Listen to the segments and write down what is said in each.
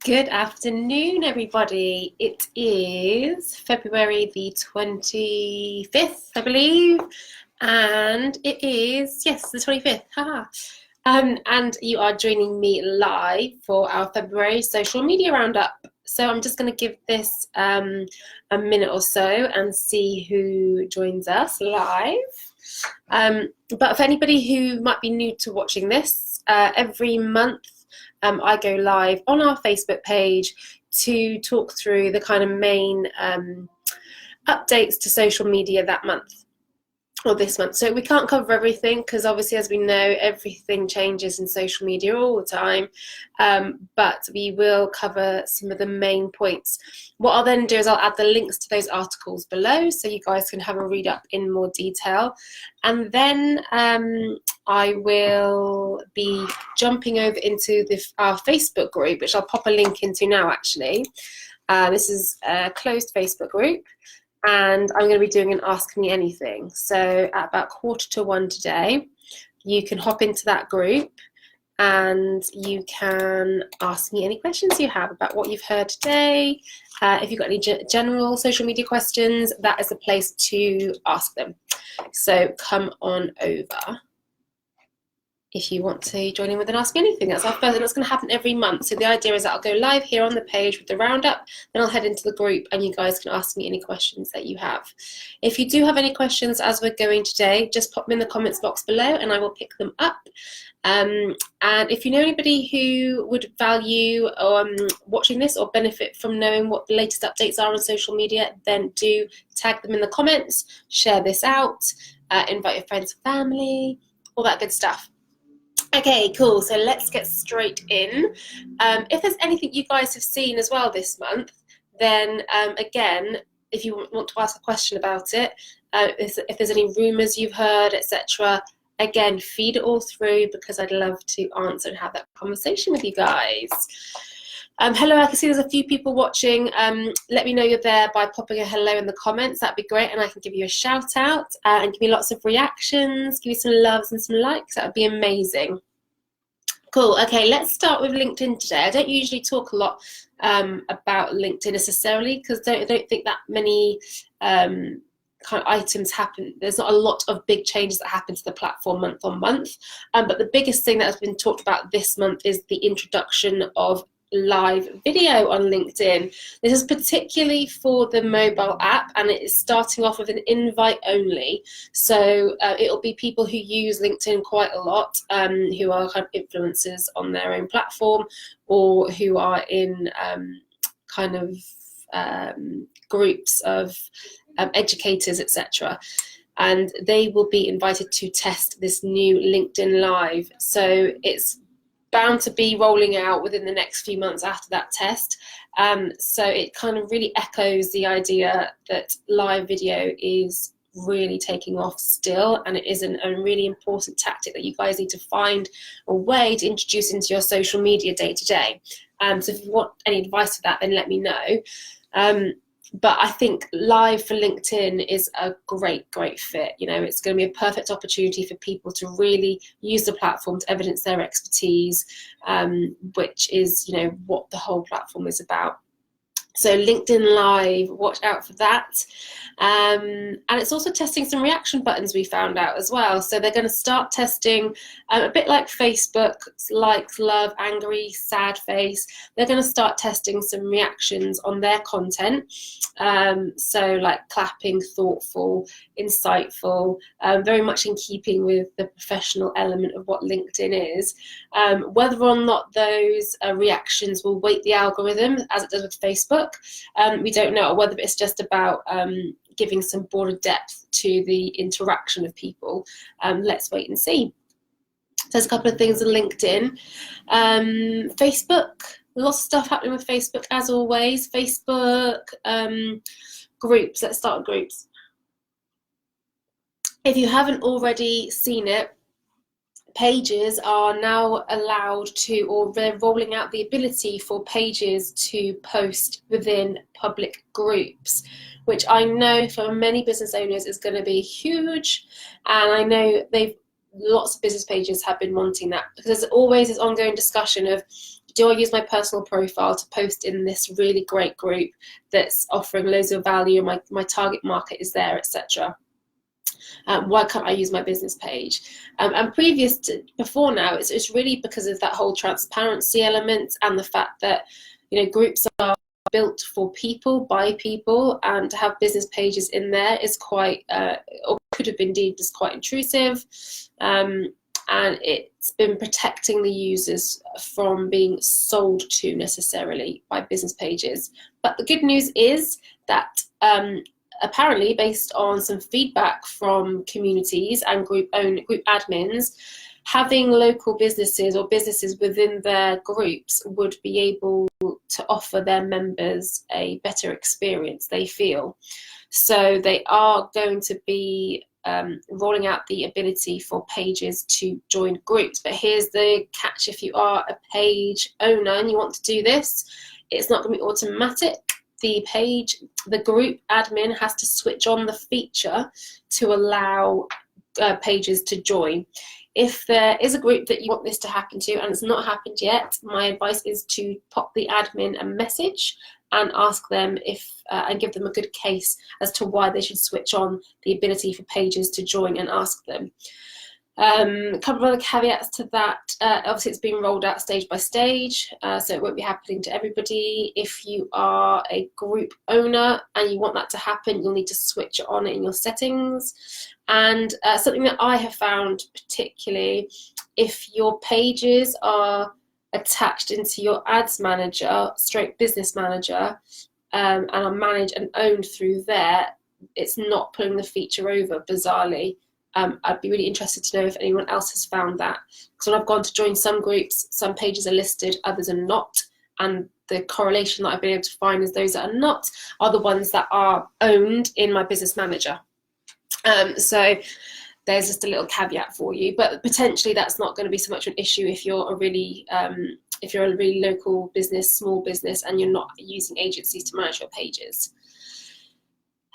Good afternoon, everybody. It is February the 25th, I believe, and it is, yes, the 25th. Haha. And you are joining me live for our February social media roundup. So I'm just going to give this a minute or so and see who joins us live. But for anybody who might be new to watching this, every month I go live on our Facebook page to talk through the kind of main updates to social media that month or this month. So we can't cover everything because obviously, as we know, everything changes in social media all the time, but we will cover some of the main points. What I'll then do is I'll add the links to those articles below so you guys can have a read up in more detail, and then I will be jumping over into our Facebook group, which I'll pop a link into now actually. This is a closed Facebook group, and I'm going to be doing an Ask Me Anything. So at about 1:45 today, you can hop into that group and you can ask me any questions you have about what you've heard today. If you've got any general social media questions, that is a place to ask them. So come on over if you want to join in with an Ask Me Anything. That's our first, and that's going to happen every month. So the idea is that I'll go live here on the page with the roundup, then I'll head into the group and you guys can ask me any questions that you have. If you do have any questions as we're going today, just pop them in the comments box below and I will pick them up. And if you know anybody who would value watching this or benefit from knowing what the latest updates are on social media, then do tag them in the comments, share this out, invite your friends and family, all that good stuff. Okay, cool. So let's get straight in. If there's anything you guys have seen as well this month, then again, if you want to ask a question about it, if there's any rumours you've heard, etc., again, feed it all through because I'd love to answer and have that conversation with you guys. Hello, I can see there's a few people watching. Let me know you're there by popping a hello in the comments. That'd be great, and I can give you a shout out and give me lots of reactions, give you some loves and some likes. That would be amazing. Cool. Okay, let's start with LinkedIn today. I don't usually talk a lot about LinkedIn necessarily because I don't think that many kind of items happen. There's not a lot of big changes that happen to the platform month on month. But the biggest thing that has been talked about this month is the introduction of live video on LinkedIn. This is particularly for the mobile app, and it is starting off with an invite only. So it'll be people who use LinkedIn quite a lot, who are kind of influencers on their own platform, or who are in kind of groups of educators, etc. And they will be invited to test this new LinkedIn Live. So it's bound to be rolling out within the next few months after that test. So it kind of really echoes the idea that live video is really taking off still, and it is a really important tactic that you guys need to find a way to introduce into your social media day to day. So if you want any advice for that, then let me know. But I think live for LinkedIn is a great fit. You know, it's going to be a perfect opportunity for people to really use the platform to evidence their expertise, which is, you know, what the whole platform is about. So LinkedIn Live, watch out for that. And it's also testing some reaction buttons we found out as well. So they're going to start testing a bit like Facebook, like, love, angry, sad face. They're going to start testing some reactions on their content. So like clapping, thoughtful, insightful, very much in keeping with the professional element of what LinkedIn is. Whether or not those reactions will weight the algorithm as it does with Facebook, we don't know, or whether it's just about giving some broader depth to the interaction of people. Let's wait and see. There's a couple of things on LinkedIn. Facebook, lots of stuff happening with Facebook as always. Facebook groups, let's start with groups. If you haven't already seen it, pages are now allowed to, or they're rolling out the ability for pages to post within public groups, which I know for many business owners is going to be huge. And I know lots of business pages have been wanting that, because there's always this ongoing discussion of, Do I use my personal profile to post in this really great group that's offering loads of value, my target market is there, etc.? Why can't I use my business page? And before now, it's really because of that whole transparency element and the fact that, you know, groups are built for people, by people, and to have business pages in there is quite, or could have been deemed as quite intrusive. And it's been protecting the users from being sold to necessarily by business pages. But the good news is that apparently, based on some feedback from communities and group admins, having local businesses or businesses within their groups would be able to offer their members a better experience, they feel. So they are going to be rolling out the ability for pages to join groups. But here's the catch: if you are a page owner and you want to do this, it's not going to be automatic. The group admin has to switch on the feature to allow pages to join. If there is a group that you want this to happen to and it's not happened yet, my advice is to pop the admin a message and ask them and give them a good case as to why they should switch on the ability for pages to join, and ask them. A couple of other caveats to that. Obviously, it's being rolled out stage by stage, so it won't be happening to everybody. If you are a group owner and you want that to happen, you'll need to switch it on in your settings. And something that I have found particularly, if your pages are attached into your ads manager, / business manager, and are managed and owned through there, it's not pulling the feature over, bizarrely. I'd be really interested to know if anyone else has found that, because when I've gone to join some groups, some pages are listed, others are not, and the correlation that I've been able to find is those that are not are the ones that are owned in my business manager. So there's just a little caveat for you, but potentially that's not going to be so much an issue if you're a really local business, small business, and you're not using agencies to manage your pages.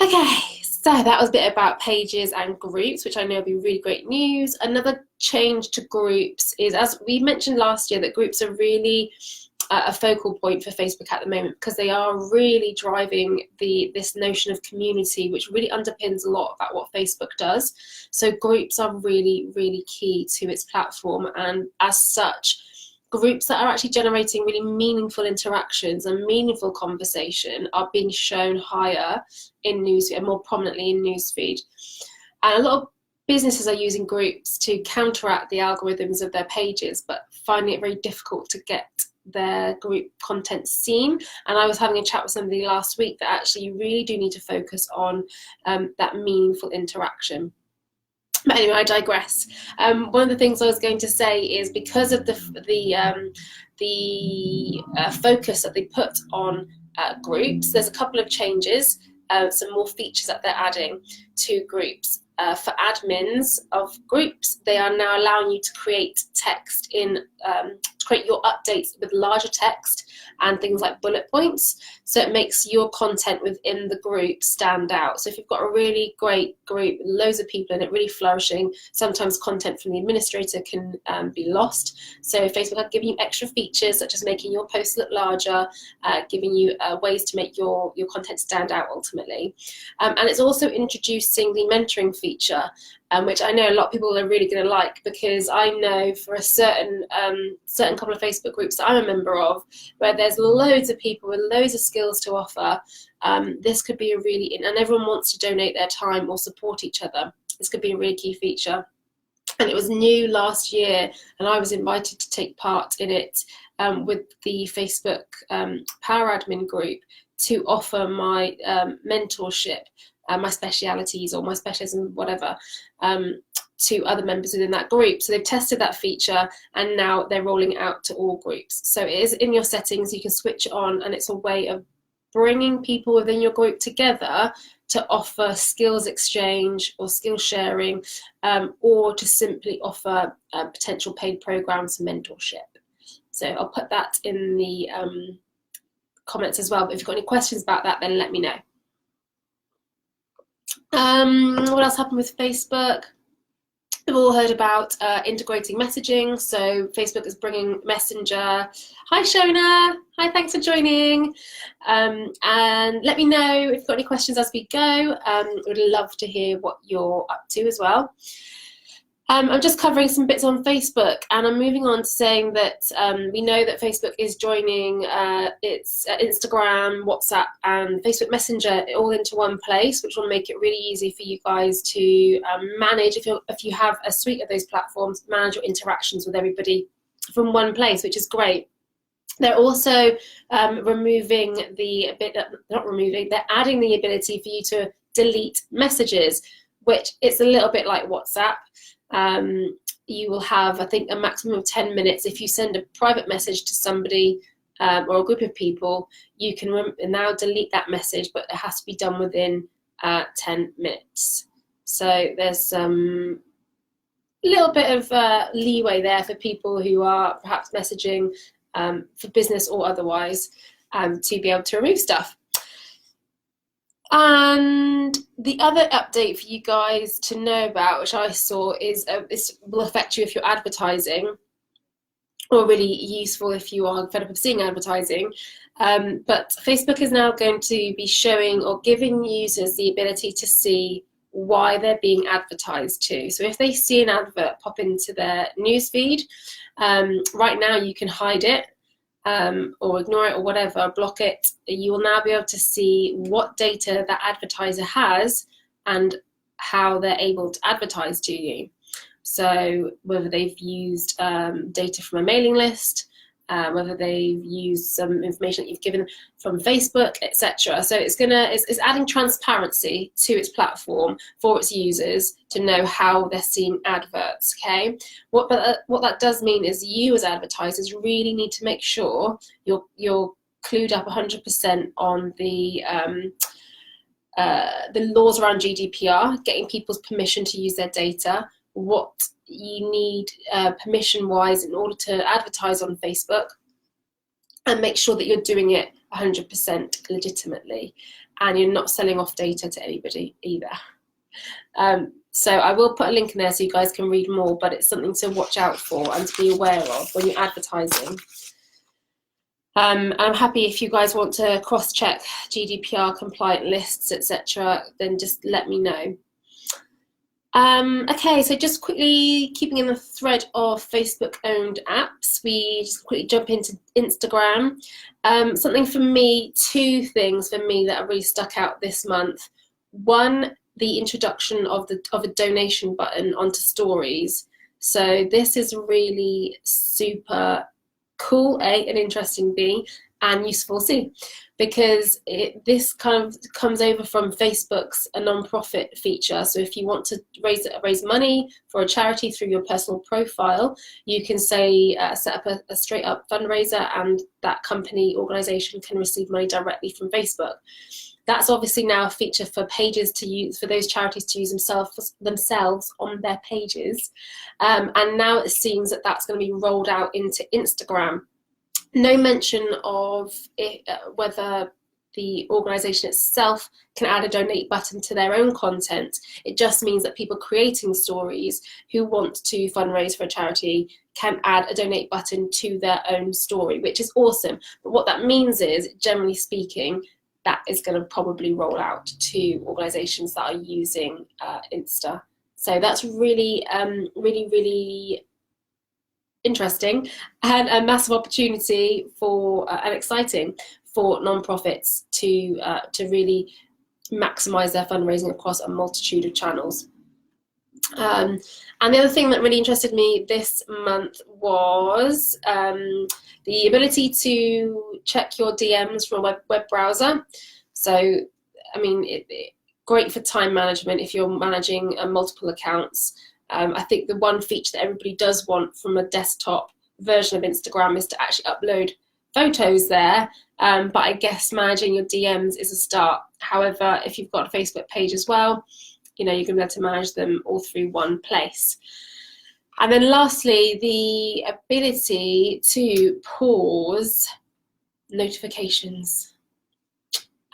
Okay, so that was a bit about pages and groups, which I know will be really great news. Another change to groups is, as we mentioned last year, that groups are really a focal point for Facebook at the moment, because they are really driving this notion of community, which really underpins a lot about what Facebook does. So groups are really, really key to its platform, and as such, groups that are actually generating really meaningful interactions and meaningful conversation are being shown higher in newsfeed and more prominently in newsfeed. And a lot of businesses are using groups to counteract the algorithms of their pages, but finding it very difficult to get their group content seen. And I was having a chat with somebody last week that actually you really do need to focus on that meaningful interaction. But anyway, I digress. One of the things I was going to say is, because of the focus that they put on groups, there's a couple of changes, some more features that they're adding to groups. For admins of groups, they are now allowing you to create text to create your updates with larger text and things like bullet points, so it makes your content within the group stand out. So if you've got a really great group, loads of people in it, really flourishing, sometimes content from the administrator can be lost. So Facebook are giving you extra features, such as making your posts look larger, giving you ways to make your content stand out ultimately. And it's also introducing the mentoring feature, which I know a lot of people are really going to like, because I know for a certain couple of Facebook groups that I'm a member of, where there's loads of people with loads of skills to offer, this could be and everyone wants to donate their time or support each other. This could be a really key feature. And it was new last year, and I was invited to take part in it with the Facebook Power Admin group to offer my mentorship, my specialities or my specialism, whatever, to other members within that group. So they've tested that feature, and now they're rolling it out to all groups. So it is in your settings, you can switch it on, and it's a way of bringing people within your group together to offer skills exchange or skill sharing, or to simply offer potential paid programs and mentorship. So I'll put that in the comments as well, but if you've got any questions about that, then let me know. What else happened with Facebook? We've all heard about integrating messaging, so Facebook is bringing Messenger. Hi Shona, hi, thanks for joining. And let me know if you've got any questions as we go. Would love to hear what you're up to as well. I'm just covering some bits on Facebook, and I'm moving on to saying that we know that Facebook is joining its Instagram, WhatsApp, and Facebook Messenger all into one place, which will make it really easy for you guys to manage, if you have a suite of those platforms, manage your interactions with everybody from one place, which is great. They're also removing they're adding the ability for you to delete messages, which it's a little bit like WhatsApp. You will have, I think, a maximum of 10 minutes. If you send a private message to somebody or a group of people, you can now delete that message, but it has to be done within 10 minutes. So there's some little bit of leeway there for people who are perhaps messaging for business or otherwise to be able to remove stuff. And the other update for you guys to know about, which I saw, is this will affect you if you're advertising, or really useful if you are fed up of seeing advertising. But Facebook is now going to be showing or giving users the ability to see why they're being advertised to. So if they see an advert pop into their newsfeed, right now you can hide it. Or ignore it or whatever, block it. You will now be able to see what data that advertiser has and how they're able to advertise to you. So whether they've used data from a mailing list, whether they've used some information that you've given from Facebook, etc. So it's adding transparency to its platform for its users to know how they're seeing adverts. Okay, what that does mean is you as advertisers really need to make sure you're clued up 100% on the laws around GDPR, getting people's permission to use their data, what you need permission-wise in order to advertise on Facebook, and make sure that you're doing it 100% legitimately and you're not selling off data to anybody either. So I will put a link in there so you guys can read more, but it's something to watch out for and to be aware of when you're advertising. I'm happy if you guys want to cross-check GDPR compliant lists, etc., then just let me know. Okay, so just quickly keeping in the thread of Facebook-owned apps, we just quickly jump into Instagram. Something for me, two things for me that have really stuck out this month. One, the introduction of a donation button onto stories. So this is really super cool, A, and interesting, B, and useful, C, because this kind of comes over from Facebook's a non-profit feature. So if you want to raise money for a charity through your personal profile, you can say set up a straight up fundraiser, and that company organization can receive money directly from Facebook. That's obviously now a feature for pages to use, for those charities to use themselves on their pages. And now it seems that that's going to be rolled out into Instagram. No mention of whether the organisation itself can add a donate button to their own content. It just means that people creating stories who want to fundraise for a charity can add a donate button to their own story, which is awesome. But what that means is, generally speaking, that is going to probably roll out to organisations that are using Insta. So that's really, really interesting and a massive opportunity for and exciting for non-profits to really maximise their fundraising across a multitude of channels. And the other thing that really interested me this month was the ability to check your DMs from a web browser. So, I mean, great for time management if you're managing multiple accounts. I think the one feature that everybody does want from a desktop version of Instagram is to actually upload photos there, but I guess managing your DMs is a start. However, if you've got a Facebook page as well, you know, you're going to be able to manage them all through one place. And then lastly, the ability to pause notifications.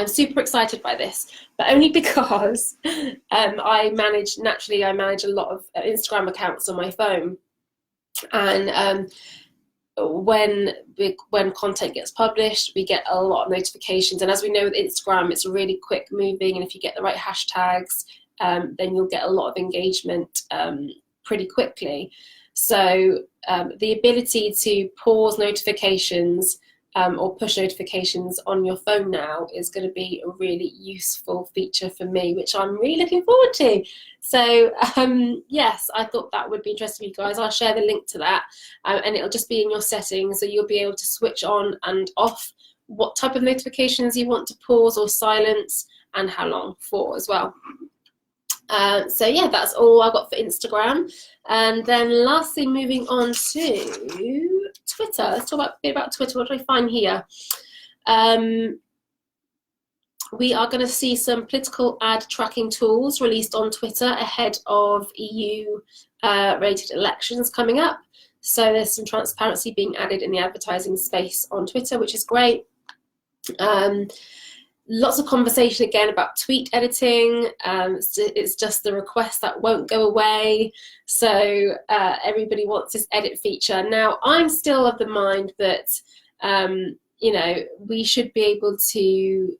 I'm super excited by this, but only because I manage a lot of Instagram accounts on my phone, and when content gets published, we get a lot of notifications. And as we know with Instagram, it's really quick moving, and if you get the right hashtags, then you'll get a lot of engagement pretty quickly. So the ability to pause notifications or push notifications on your phone now is going to be a really useful feature for me, which I'm really looking forward to. So yes, I thought that would be interesting for you guys. I'll share the link to that, and it'll just be in your settings, so you'll be able to switch on and off what type of notifications you want to pause or silence, and how long for as well. So yeah, that's all I've got for Instagram. And then lastly, moving on to Twitter. Let's talk a bit about Twitter. What do I find here? We are going to see some political ad tracking tools released on Twitter ahead of EU rated elections coming up. So there's some transparency being added in the advertising space on Twitter, which is great. Lots of conversation again about tweet editing. It's just the request that won't go away. So everybody wants this edit feature. Now, I'm still of the mind that, we should be able to,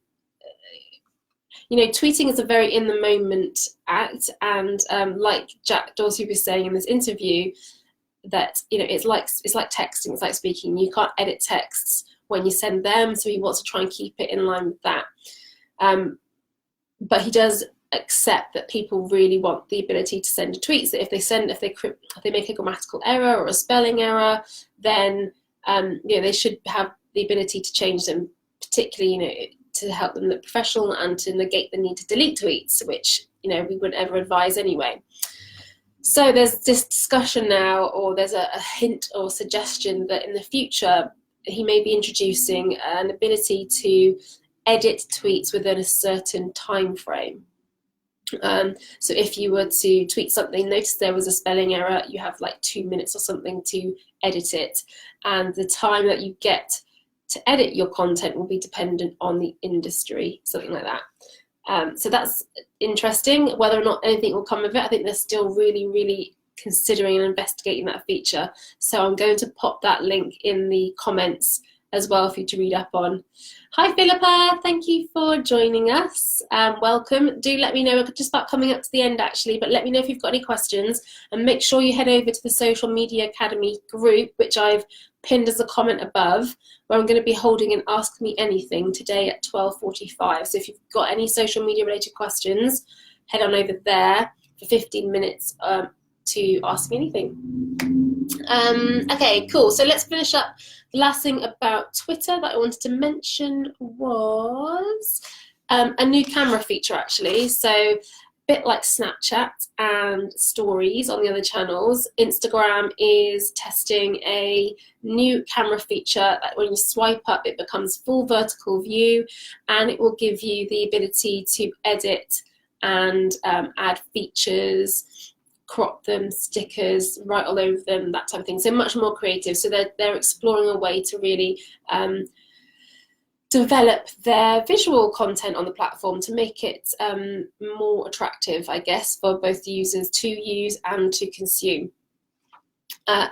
tweeting is a very in the moment act. And like Jack Dorsey was saying in this interview, that, it's like texting, it's like speaking. You can't edit texts when you send them, so he wants to try and keep it in line with that. But he does accept that people really want the ability to send a tweet. So if they make a grammatical error or a spelling error, then they should have the ability to change them, particularly to help them look professional and to negate the need to delete tweets, which we wouldn't ever advise anyway. So there's this discussion now, or there's a hint or suggestion that in the future he may be introducing an ability to edit tweets within a certain time frame. So if you were to tweet something, notice there was a spelling error, you have like 2 minutes or something to edit it, and the time that you get to edit your content will be dependent on the industry, something like that. So that's interesting. Whether or not anything will come of it, I think they're still really, really considering and investigating that feature. So I'm going to pop that link in the comments as well for you to read up on. Hi Philippa, thank you for joining us. Welcome. Do let me know, we're just about coming up to the end actually, but let me know if you've got any questions, and make sure you head over to the Social Media Academy group, which I've pinned as a comment above, where I'm going to be holding an Ask Me Anything today at 12:45. So if you've got any social media related questions, head on over there for 15 minutes to ask me anything. Okay, cool. So let's finish up. The last thing about Twitter that I wanted to mention was a new camera feature, actually. So a bit like Snapchat and Stories on the other channels, Instagram is testing a new camera feature that when you swipe up, it becomes full vertical view, and it will give you the ability to edit and add features, crop them, stickers, write all over them, that type of thing. So much more creative. So they're exploring a way to really develop their visual content on the platform to make it more attractive, I guess, for both users to use and to consume.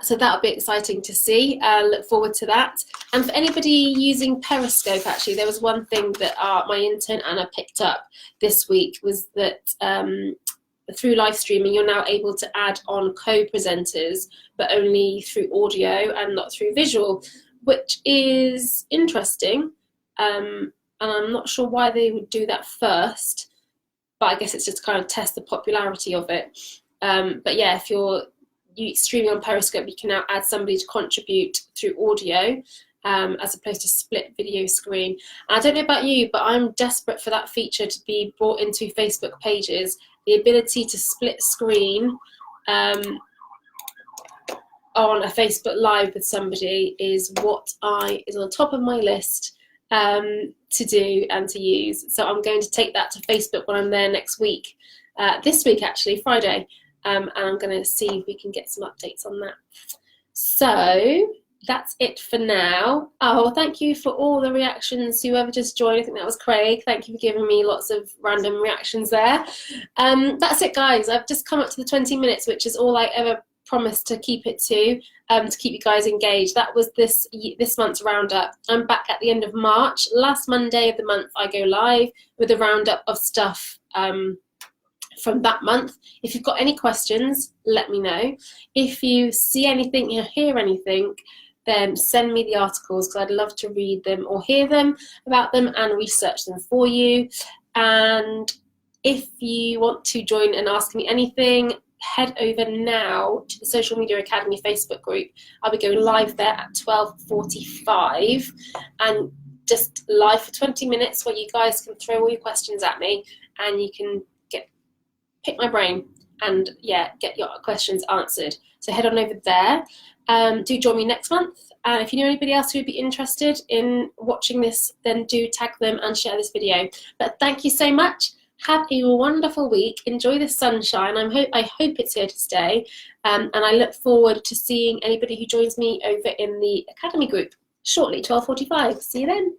So that'll be exciting to see. Look forward to that. And for anybody using Periscope, actually, there was one thing that my intern Anna picked up this week, was that through live streaming, you're now able to add on co-presenters, but only through audio and not through visual, which is interesting. And I'm not sure why they would do that first, but I guess it's just to kind of test the popularity of it. But yeah, if you're streaming on Periscope, you can now add somebody to contribute through audio, as opposed to split video screen. And I don't know about you, but I'm desperate for that feature to be brought into Facebook pages. The ability to split screen on a Facebook Live with somebody is what is on the top of my list to do and to use. So I'm going to take that to Facebook when I'm there next week, this week actually, Friday, and I'm going to see if we can get some updates on that. So that's it for now. Oh, thank you for all the reactions. Whoever just joined, I think that was Craig. Thank you for giving me lots of random reactions there. That's it, guys. I've just come up to the 20 minutes, which is all I ever promised to keep it to keep you guys engaged. That was this month's roundup. I'm back at the end of March. Last Monday of the month, I go live with a roundup of stuff from that month. If you've got any questions, let me know. If you see anything, you hear anything, then send me the articles, because I'd love to read them or hear them about them and research them for you. And if you want to join and ask me anything, head over now to the Social Media Academy Facebook group. I'll be going live there at 12:45 and just live for 20 minutes where you guys can throw all your questions at me and you can pick my brain and get your questions answered. So head on over there. Do join me next month. And if you know anybody else who would be interested in watching this, then do tag them and share this video. But thank you so much. Have a wonderful week. Enjoy the sunshine. I hope it's here to stay. And I look forward to seeing anybody who joins me over in the Academy group shortly, 12:45. See you then.